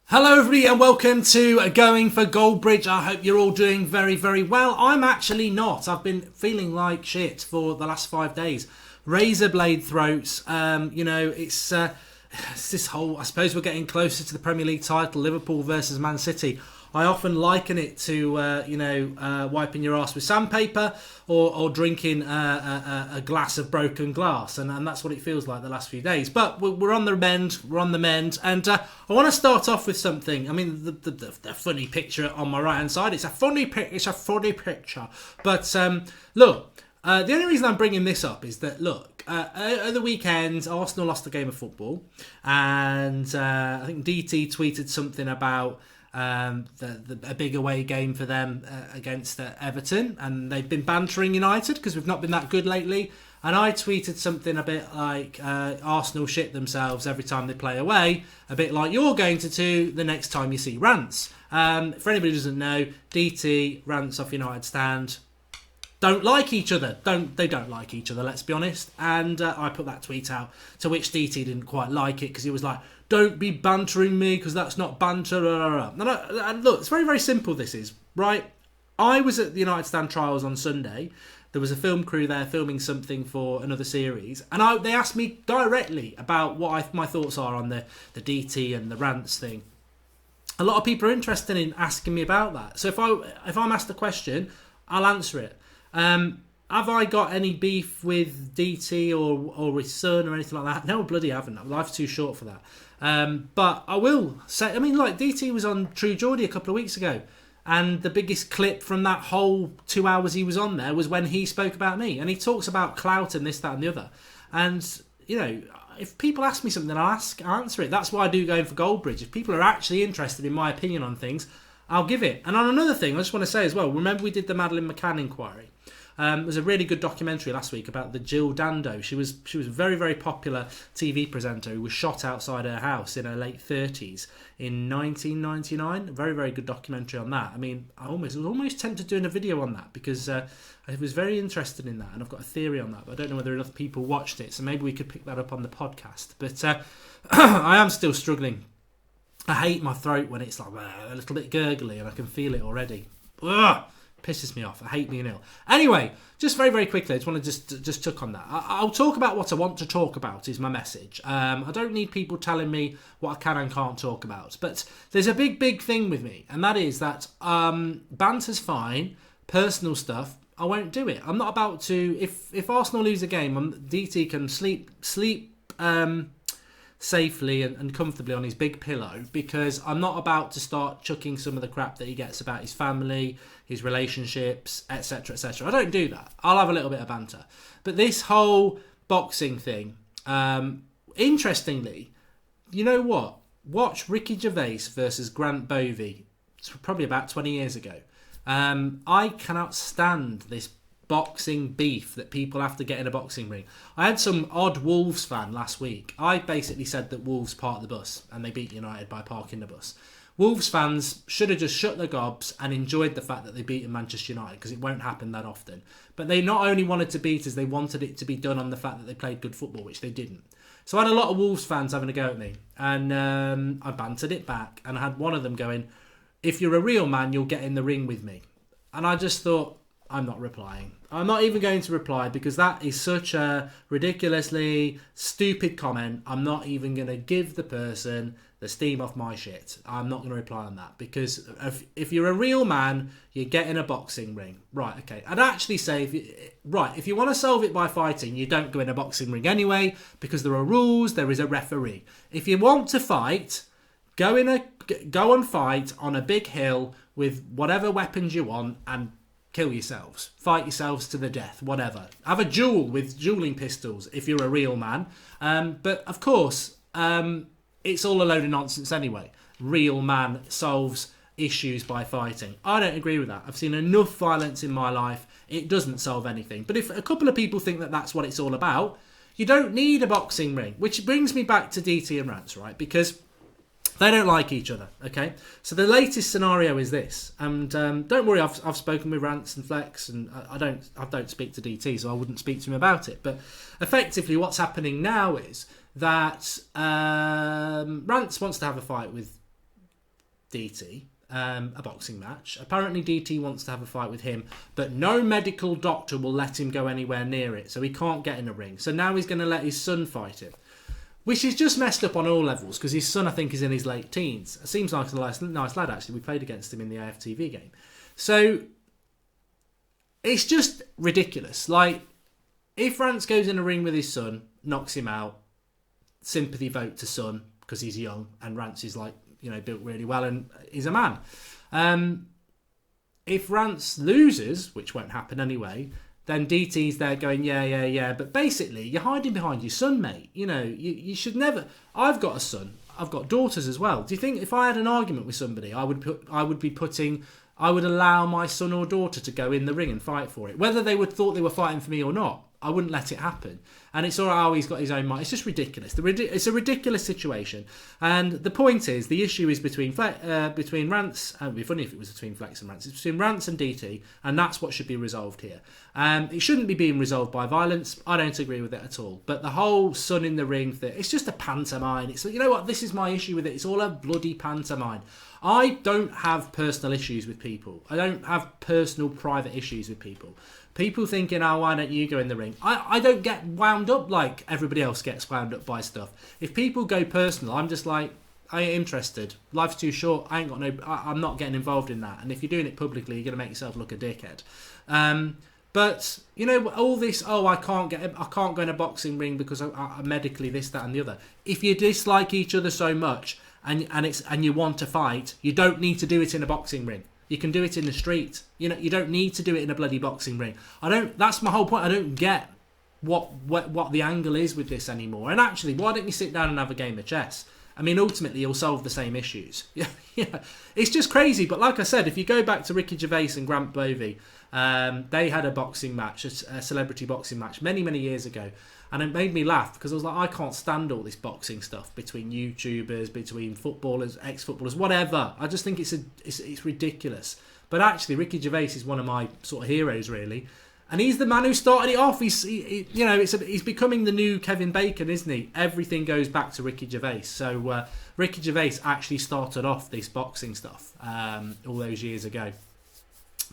Hello everybody and welcome to Going for Goldbridge. I hope you're all doing very, very well. I'm actually not. I've been feeling like shit for the last 5 days. Razor blade throats. It's this whole, I suppose we're getting closer to the Premier League title, Liverpool versus Man City. I often liken it to, wiping your ass with sandpaper or drinking a glass of broken glass. And that's what it feels like the last few days. But we're on the mend. And I want to start off with something. I mean, the funny picture on my right-hand side, it's a funny picture. But look, the only reason I'm bringing this up is that, look, at the weekend, Arsenal lost a game of football. And I think DT tweeted something about a big away game for them against Everton, and they've been bantering United because we've not been that good lately. And I tweeted something a bit like Arsenal shit themselves every time they play away, a bit like you're going to do the next time you see Rants. For anybody who doesn't know, DT, Rants off United stand, don't like each other. They don't like each other, let's be honest. And I put that tweet out, to which DT didn't quite like it because he was like, don't be bantering me because that's not banter. And look, it's very, very simple this is, right? I was at the United Stand trials on Sunday. There was a film crew there filming something for another series. And they asked me directly about what my thoughts are on the DT and the Rants thing. A lot of people are interested in asking me about that. So if I'm asked a question, I'll answer it. Have I got any beef with DT or his son or anything like that? No, bloody haven't. Life's too short for that. But I will say, I mean, like, DT was on True Geordie a couple of weeks ago, and the biggest clip from that whole 2 hours he was on there was when he spoke about me, and he talks about clout and this, that and the other. And, you know, if people ask me something, I'll answer it. That's why I do Going for Goldbridge. If people are actually interested in my opinion on things, I'll give it. And on another thing, I just want to say as well, remember we did the Madeleine McCann inquiry? There was a really good documentary last week about the Jill Dando. She was a very, very popular TV presenter who was shot outside her house in her late 30s in 1999. A very, very good documentary on that. I mean, I was almost tempted doing a video on that because I was very interested in that, and I've got a theory on that, but I don't know whether enough people watched it, so maybe we could pick that up on the podcast. But I am still struggling. I hate my throat when it's like a little bit gurgly, and I can feel it already. Ugh! Pisses me off. I hate being ill. Anyway, just very, very quickly, I just want to just touch on that. I'll talk about what I want to talk about is my message. I don't need people telling me what I can and can't talk about. But there's a big, big thing with me, and that is that banter's fine. Personal stuff, I won't do it. I'm not about to... If Arsenal lose a game, DT can sleep safely and comfortably on his big pillow, because I'm not about to start chucking some of the crap that he gets about his family, his relationships, etc, etc. I don't do that. I'll have a little bit of banter. But this whole boxing thing, interestingly, you know what? Watch Ricky Gervais versus Grant Bovey. It's probably about 20 years ago. I cannot stand this boxing beef that people have to get in a boxing ring. I had some odd Wolves fan last week. I basically said that Wolves parked the bus and they beat United by parking the bus. Wolves fans should have just shut their gobs and enjoyed the fact that they beat Manchester United, because it won't happen that often. But they not only wanted to beat us, they wanted it to be done on the fact that they played good football, which they didn't. So I had a lot of Wolves fans having a go at me, and I bantered it back, and I had one of them going, if you're a real man, you'll get in the ring with me. And I just thought, I'm not replying. I'm not even going to reply, because that is such a ridiculously stupid comment. I'm not even going to give the person the steam off my shit. I'm not going to reply on that, because if you're a real man, you get in a boxing ring. Right, okay. I'd actually say, if you want to solve it by fighting, you don't go in a boxing ring anyway, because there are rules, there is a referee. If you want to fight, go and fight on a big hill with whatever weapons you want and kill yourselves. Fight yourselves to the death, whatever. Have a duel with dueling pistols if you're a real man. But of course, it's all a load of nonsense anyway. Real man solves issues by fighting. I don't agree with that. I've seen enough violence in my life. It doesn't solve anything. But if a couple of people think that that's what it's all about, you don't need a boxing ring. Which brings me back to DT and Rants, right? Because they don't like each other, okay? So the latest scenario is this, and don't worry, I've spoken with Rants and Flex, and I don't speak to DT, so I wouldn't speak to him about it. But effectively, what's happening now is that Rants wants to have a fight with DT a boxing match. Apparently DT wants to have a fight with him, but no medical doctor will let him go anywhere near it, so he can't get in a ring. So now he's going to let his son fight him, which is just messed up on all levels, because his son, I think, is in his late teens. Seems like a nice lad, actually. We played against him in the AFTV game. So it's just ridiculous. Like, if Rants goes in a ring with his son, knocks him out, sympathy vote to son, because he's young, and Rants is like, built really well and he's a man. If Rants loses, which won't happen anyway, then DT's there going, yeah. But basically, you're hiding behind your son, mate. You should never... I've got a son. I've got daughters as well. Do you think if I had an argument with somebody, I would allow my son or daughter to go in the ring and fight for it? Whether they thought they were fighting for me or not, I wouldn't let it happen. And it's all right how he's got his own mind. It's just ridiculous. It's a ridiculous situation. And the point is, the issue is between Rants... It would be funny if it was between Flex and Rants. It's between Rants and DT, and that's what should be resolved here. It shouldn't be being resolved by violence. I don't agree with it at all. But the whole son in the ring thing, it's just a pantomime. It's, you know what? This is my issue with it. It's all a bloody pantomime. I don't have personal issues with people. I don't have personal, private issues with people. People thinking, oh, why don't you go in the ring? I don't get wound up like everybody else gets wound up by stuff. If people go personal, I'm just like, I ain't interested. Life's too short. I'm not getting involved in that. And if you're doing it publicly, you're going to make yourself look a dickhead. But, all this, I can't go in a boxing ring because I medically this, that and the other. If you dislike each other so much and you want to fight, you don't need to do it in a boxing ring. You can do it in the street. You don't need to do it in a bloody boxing ring. That's my whole point. I don't get what the angle is with this anymore. And actually, why don't you sit down and have a game of chess? I mean, ultimately, you'll solve the same issues. Yeah, it's just crazy. But like I said, if you go back to Ricky Gervais and Grant Bovey, they had a boxing match, a celebrity boxing match, many, many years ago. And it made me laugh because I was like, I can't stand all this boxing stuff between YouTubers, between footballers, ex-footballers, whatever. I just think it's ridiculous. But actually, Ricky Gervais is one of my sort of heroes, really. And he's the man who started it off. He's becoming the new Kevin Bacon, isn't he? Everything goes back to Ricky Gervais. So Ricky Gervais actually started off this boxing stuff all those years ago.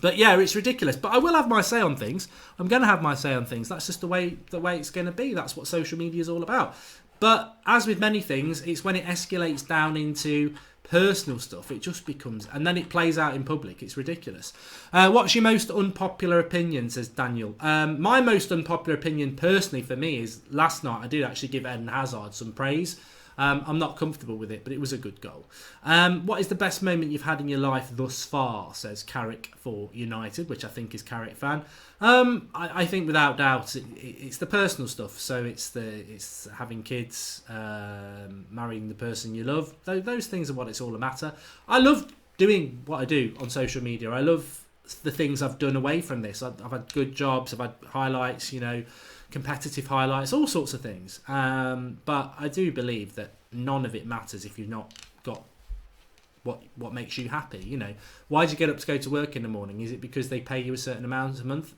But yeah, it's ridiculous. But I will have my say on things. I'm going to have my say on things. That's just the way it's going to be. That's what social media is all about. But as with many things, it's when it escalates down into personal stuff, it just becomes... And then it plays out in public. It's ridiculous. What's your most unpopular opinion, says Daniel. My most unpopular opinion, personally, for me, is last night I did actually give Eden Hazard some praise. I'm not comfortable with it, but it was a good goal. What is the best moment you've had in your life thus far, says Carrick for United, which I think is Carrick fan. I think without doubt it's the personal stuff. So it's having kids, marrying the person you love. Those things are what it's all a matter. I love doing what I do on social media. I love the things I've done away from this. I've had good jobs, I've had highlights, competitive highlights, all sorts of things. But I do believe that none of it matters if you've not got what makes you happy. Why do you get up to go to work in the morning? Is it because they pay you a certain amount a month,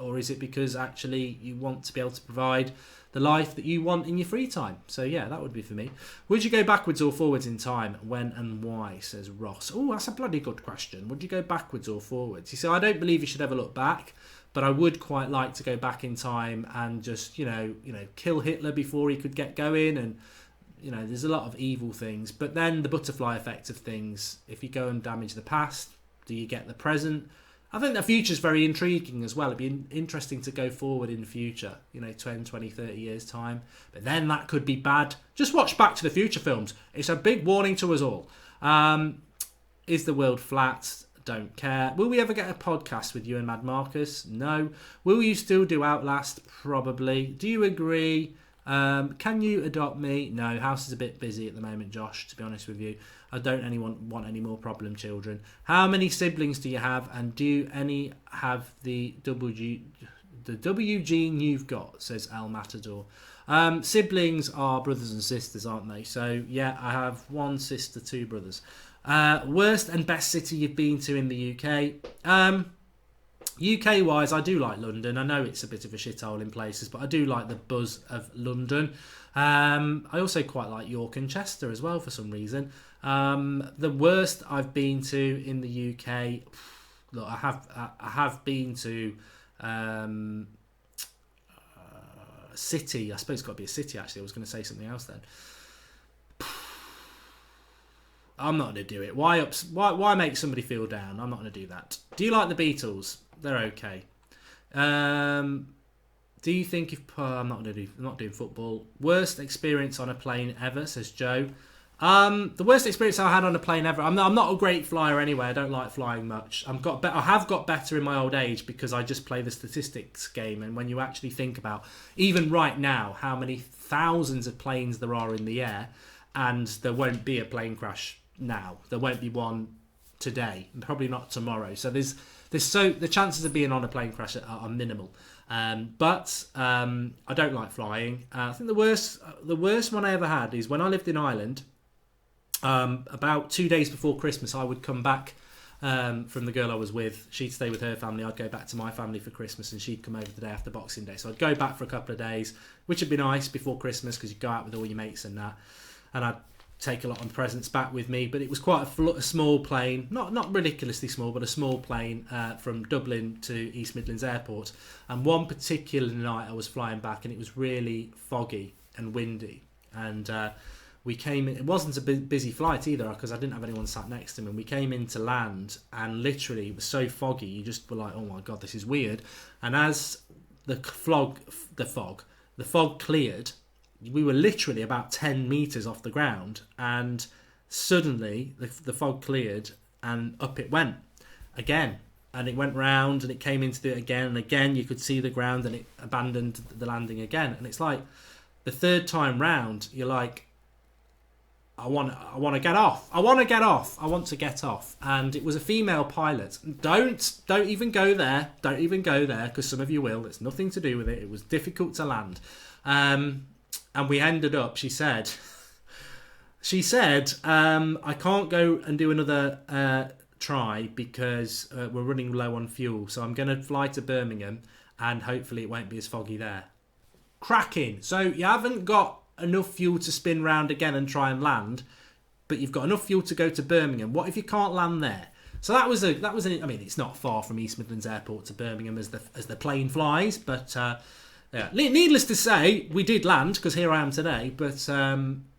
or is it because actually you want to be able to provide the life that you want in your free time? So yeah, that would be for me. Would you go backwards or forwards in time? When and why, says Ross. Oh, that's a bloody good question. Would you go backwards or forwards? You see, I don't believe you should ever look back. But I would quite like to go back in time and just, kill Hitler before he could get going. And, there's a lot of evil things. But then the butterfly effect of things, if you go and damage the past, do you get the present? I think the future's very intriguing as well. It'd be interesting to go forward in the future, 10, 20, 30 years' time. But then that could be bad. Just watch Back to the Future films. It's a big warning to us all. Is the world flat? Don't care. Will we ever get a podcast with you and Mad Marcus? No. Will you still do Outlast? Probably. Do you agree? Can you adopt me? No. House is a bit busy at the moment, Josh, to be honest with you. I don't want any more problem children. How many siblings do you have? And do any have the W gene you've got, says Al Matador. Siblings are brothers and sisters, aren't they? So, yeah, I have one sister, two brothers. Worst and best city you've been to in the UK? UK wise, I do like London. I know it's a bit of a shithole in places, but I do like the buzz of London. I also quite like York and Chester as well for some reason. The worst I've been to in the UK, look, I have been to City. I suppose it's got to be a city. Actually, I was going to say something else then. I'm not going to do it. Why make somebody feel down? I'm not going to do that. Do you like the Beatles? They're okay. Do you think if I'm not doing football? Worst experience on a plane ever, says Joe. The worst experience I had on a plane ever. I'm not a great flyer anyway. I don't like flying much. I have got better in my old age because I just play the statistics game. And when you actually think about, even right now, how many thousands of planes there are in the air, and there won't be a plane crash now. There won't be one today, and probably not tomorrow. So the chances of being on a plane crash are minimal. But I don't like flying. I think the worst one I ever had is when I lived in Ireland. About 2 days before Christmas, I would come back from the girl I was with. She'd stay with her family. I'd go back to my family for Christmas, and she'd come over the day after Boxing Day. So I'd go back for a couple of days, which would be nice before Christmas because you'd go out with all your mates and that. And I'd take a lot of presents back with me. But it was quite a small plane, not ridiculously small, but a small plane from Dublin to East Midlands Airport. And one particular night I was flying back, and it was really foggy and windy. And we came in, it wasn't a busy flight either because I didn't have anyone sat next to me. And we came in to land, and literally it was so foggy, you just were like, oh my God, this is weird. And as the fog cleared, we were literally about 10 metres off the ground, and suddenly the fog cleared and up it went again. And it went round and it came into it again, and again you could see the ground, and it abandoned the landing again. And it's like the third time round, you're like, I want to get off. I want to get off. And it was a female pilot. Don't even go there. Don't even go there because some of you will. It's nothing to do with it. It was difficult to land. And we ended up, she said, I can't go and do another try because we're running low on fuel. So I'm going to fly to Birmingham and hopefully it won't be as foggy there. Cracking. So you haven't got enough fuel to spin round again and try and land, but you've got enough fuel to go to Birmingham. What if you can't land there? So that was I mean, it's not far from East Midlands Airport to Birmingham as the plane flies, but yeah. Needless to say, we did land because here I am today. But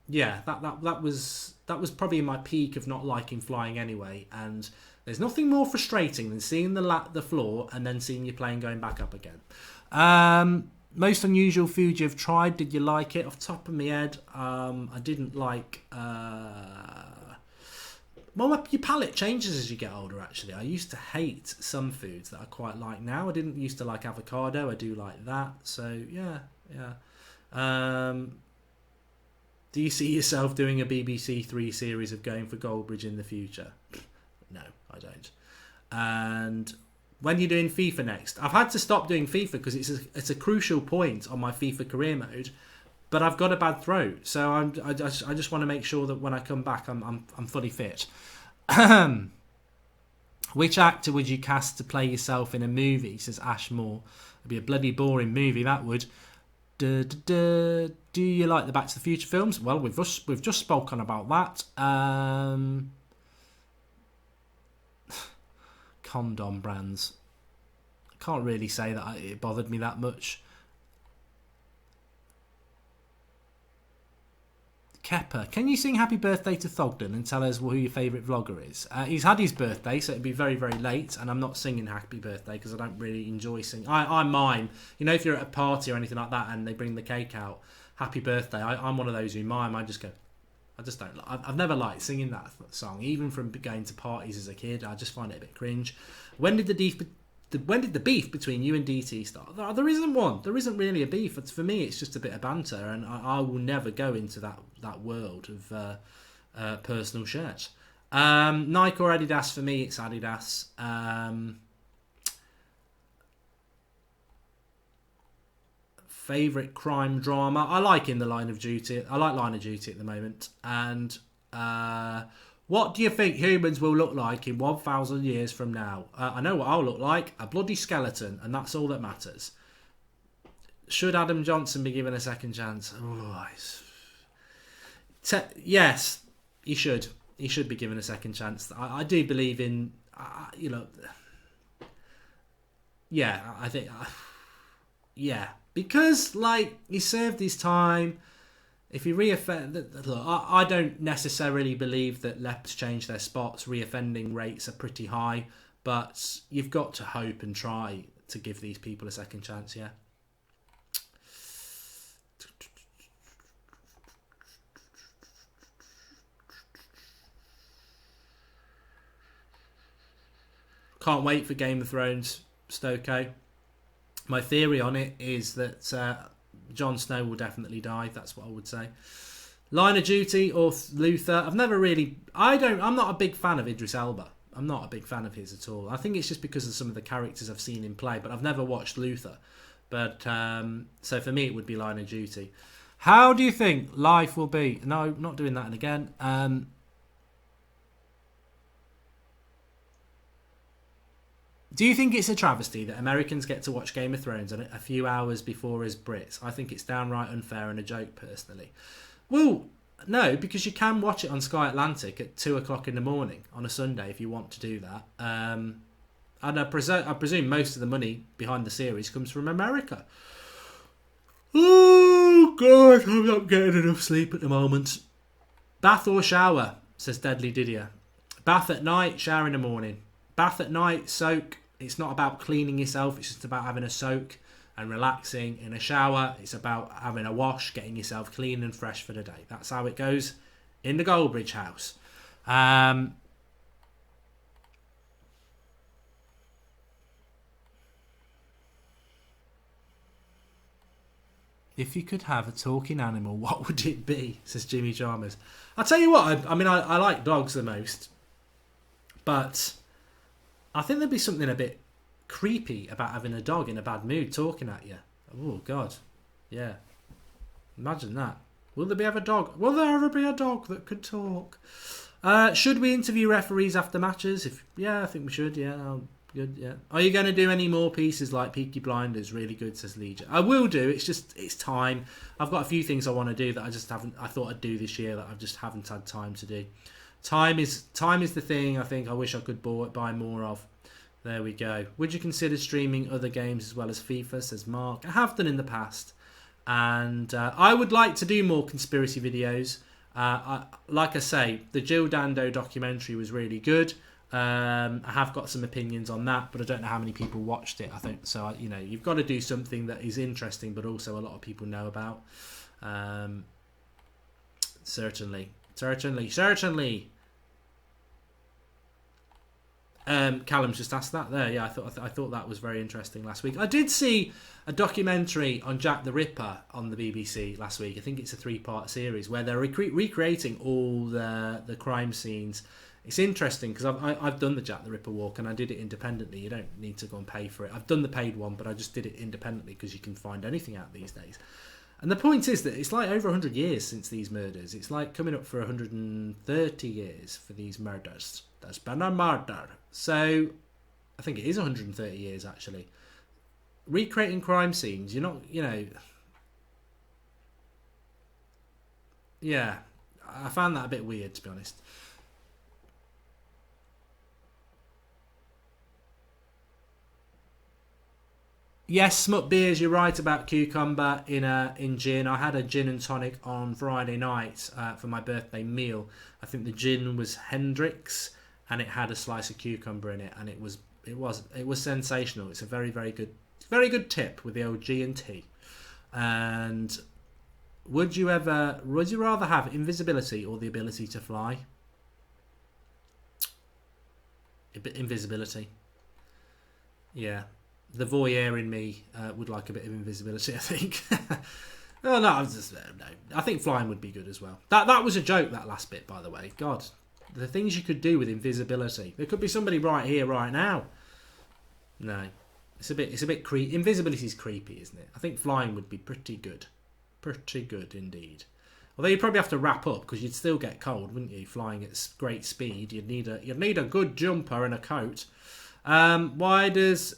yeah, that was probably my peak of not liking flying anyway. And there's nothing more frustrating than seeing the floor and then seeing your plane going back up again. Most unusual food you've tried. Did you like it? Off the top of my head, I didn't like. Well, your palate changes as you get older, actually. I used to hate some foods that I quite like now. I didn't used to like avocado. I do like that. So, yeah. Do you see yourself doing a BBC Three series of going for Goldbridge in the future? No, I don't. And when you're doing FIFA next, I've had to stop doing FIFA because it's a crucial point on my FIFA career mode. But I've got a bad throat, so I just want to make sure that when I come back, I'm fully fit. Which actor would you cast to play yourself in a movie? Says Ash Moore. It'd be a bloody boring movie, that would. Do you like the Back to the Future films? Well, we've just spoken about that. Condom brands. I can't really say that it bothered me that much. Kepper, can you sing Happy Birthday to Thogden and tell us who your favourite vlogger is? He's had his birthday, so it'd be very, very late, and I'm not singing Happy Birthday because I don't really enjoy singing. I mime. You know, if you're at a party or anything like that and they bring the cake out, Happy Birthday, I'm one of those who mime. I just don't. I've never liked singing that song, even from going to parties as a kid. I just find it a bit cringe. When did the beef between you and DT start? There isn't one. There isn't really a beef. For me, it's just a bit of banter, and I will never go into that world of personal shirts. Nike or Adidas? For me, it's Adidas. Favourite crime drama? I like In the Line of Duty. I like Line of Duty at the moment. And what do you think humans will look like in 1,000 years from now? I know what I'll look like. A bloody skeleton, and that's all that matters. Should Adam Johnson be given a second chance? Yes, he should. He should be given a second chance. I do believe in, you know, yeah, I think, yeah, because like he served his time. If he reoffend, look, I don't necessarily believe that leopards change their spots. Reoffending rates are pretty high, but you've got to hope and try to give these people a second chance. Yeah. Can't wait for Game of Thrones, Stoko. My theory on it is that Jon Snow will definitely die. That's what I would say. Line of Duty or Luther. I'm not a big fan of Idris Elba. I'm not a big fan of his at all. I think it's just because of some of the characters I've seen in play, but I've never watched Luther. But so for me, it would be Line of Duty. How do you think life will be? No, not doing that again. Do you think it's a travesty that Americans get to watch Game of Thrones a few hours before us Brits? I think it's downright unfair and a joke, personally. Well, no, because you can watch it on Sky Atlantic at 2 o'clock in the morning on a Sunday if you want to do that. And I presume most of the money behind the series comes from America. Oh, God, I'm not getting enough sleep at the moment. Bath or shower, says Deadly Didier. Bath at night, shower in the morning. Bath at night, soak. It's not about cleaning yourself. It's just about having a soak and relaxing. In a shower, it's about having a wash, getting yourself clean and fresh for the day. That's how it goes in the Goldbridge house. If you could have a talking animal, what would it be? Says Jimmy Chalmers. I'll tell you what, I like dogs the most. But I think there'd be something a bit creepy about having a dog in a bad mood talking at you. Oh, God. Yeah. Imagine that. Will there ever be a dog that could talk? Should we interview referees after matches? I think we should. Yeah, good. Yeah. Are you going to do any more pieces like Peaky Blinders? Really good, says Legion. I will do. It's time. I've got a few things I want to do that I just haven't. I thought I'd do this year that I just haven't had time to do. Time is the thing I think I wish I could buy more of. There we go. Would you consider streaming other games as well as FIFA, says Mark. I have done in the past. And I would like to do more conspiracy videos. Like I say, the Jill Dando documentary was really good. I have got some opinions on that, but I don't know how many people watched it. I think so. You've got to do something that is interesting, but also a lot of people know about. Certainly. Callum's just asked that there. Yeah, I thought that was very interesting last week. I did see a documentary on Jack the Ripper on the BBC last week. I think it's a 3-part series where they're recreating all the crime scenes. It's interesting because I've done the Jack the Ripper walk and I did it independently. You don't need to go and pay for it. I've done the paid one, but I just did it independently because you can find anything out these days. And the point is that it's like over 100 years since these murders. It's like coming up for 130 years for these murders. There's been a murder. So, I think it is 130 years, actually. Recreating crime scenes, you're not, Yeah, I found that a bit weird, to be honest. Yes, Smut Beers, you're right about cucumber in gin. I had a gin and tonic on Friday night for my birthday meal. I think the gin was Hendrick's and it had a slice of cucumber in it, and it was sensational. It's a very, very good tip with the old G&T. And would you rather have invisibility or the ability to fly? Invisibility. Yeah. The voyeur in me would like a bit of invisibility, I think. Oh, no, I think flying would be good as well. That was a joke, that last bit, by the way. God, the things you could do with invisibility. There could be somebody right here, right now. No, it's a bit creepy. Invisibility is creepy, isn't it? I think flying would be pretty good indeed. Although you'd probably have to wrap up because you'd still get cold, wouldn't you? Flying at great speed, you'd need a good jumper and a coat. Why does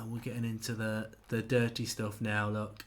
We're getting into the dirty stuff now, look.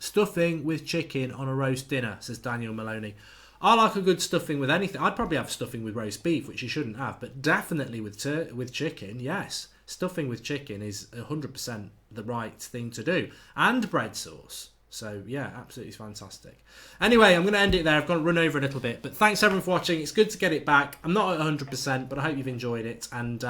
Stuffing with chicken on a roast dinner, says Daniel Maloney. I like a good stuffing with anything. I'd probably have stuffing with roast beef, which you shouldn't have, but definitely with chicken, yes. Stuffing with chicken is 100% the right thing to do. And bread sauce. So, yeah, absolutely fantastic. Anyway, I'm going to end it there. I've got to run over a little bit. But thanks, everyone, for watching. It's good to get it back. I'm not at 100%, but I hope you've enjoyed it. And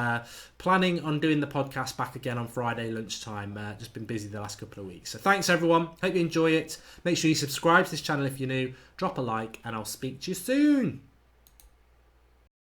planning on doing the podcast back again on Friday lunchtime. Just been busy the last couple of weeks. So thanks, everyone. Hope you enjoy it. Make sure you subscribe to this channel if you're new. Drop a like, and I'll speak to you soon.